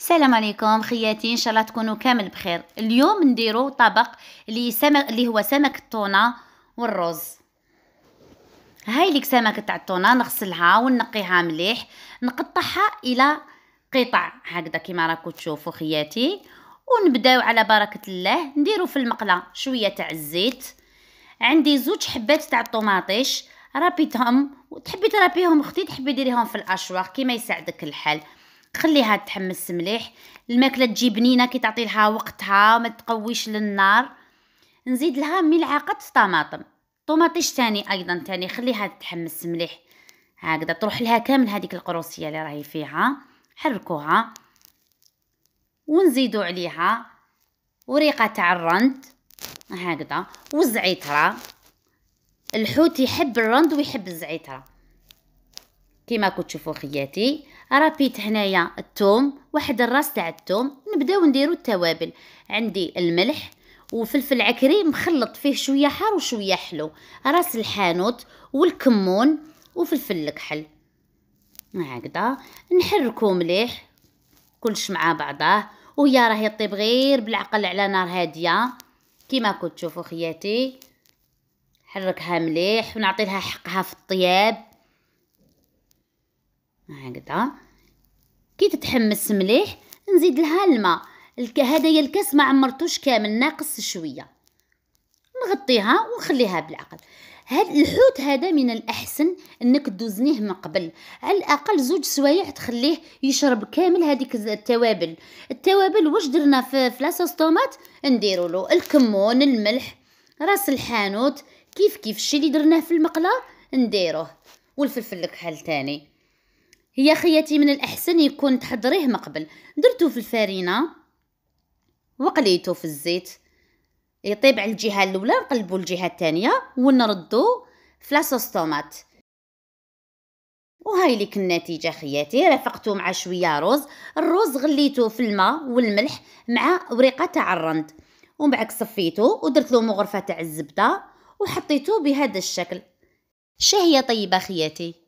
السلام عليكم خياتي، ان شاء الله تكونوا كامل بخير. اليوم نديرو طبق اللي هو سمك التونه والرز. هاي ليك سمكه تاع التونه، نغسلها ونقيها مليح، نقطعها الى قطع هكذا كيما راكم تشوفوا خياتي. ونبداو على بركه الله نديرو في المقله شويه تاع الزيت. عندي زوج حبات تاع الطوماطيش رابيتهم، وتحبي ترابيهم اختي تحبي ديريهم في الاشواخ كيما يساعدك الحال. خليها تحمس مليح، الماكله تجي بنينه كي تعطي لها وقتها وما تقويش للنار. نزيد لها ملعقه طماطم، طوماطيش تاني ايضا تاني، خليها تحمس مليح هكذا، تروح لها كامل هذيك القروسيه اللي راهي فيها. حركوها ونزيدو عليها وريقه تاع الرند هكذا والزعتره. الحوت يحب الرند ويحب الزعتره كيما كنتو تشوفوا خياتي. رابيت هنايا الثوم، واحد الراس تاع الثوم. نبداو نديرو التوابل. عندي الملح وفلفل عكري مخلط فيه شويه حار وشويه حلو، راس الحانوت والكمون وفلفل الكحل هكذا. نحركو مليح كلش مع بعضاه، وهي راهي طيب غير بالعقل على نار هاديه كيما كنتو تشوفوا خياتي. حركها مليح ونعطي لها حقها في الطياب هكذا. كي تتحمس مليح نزيد لها الماء. هدايا الكاس ما عمرتوش كامل، ناقص شويه. نغطيها ونخليها بالعقل. هاد الحوت هذا من الاحسن انك دوزنيه من قبل، على الاقل زوج سوايع تخليه يشرب كامل هذيك التوابل. واش درنا في لاصوص طوماط؟ نديروا له الكمون، الملح، راس الحانوت، كيف الشي اللي درناه في المقله نديروه، والفلفل الكحل تاني. هي خياتي من الأحسن يكون تحضريه من قبل. درتو في الفارينة وقليتو في الزيت يطيب على الجهة الأولى، نقلبو الجهة الثانية ونردو في لاصوص طوماط. وهاي ليك النتيجة خياتي. رافقتو مع شوية الروز غليتو في الماء والملح مع وريقة تاع الرند، ومن بعد صفيتو ودرت له مغرفة تاع الزبدة وحطيتو بهذا الشكل. شهية طيبة خياتي.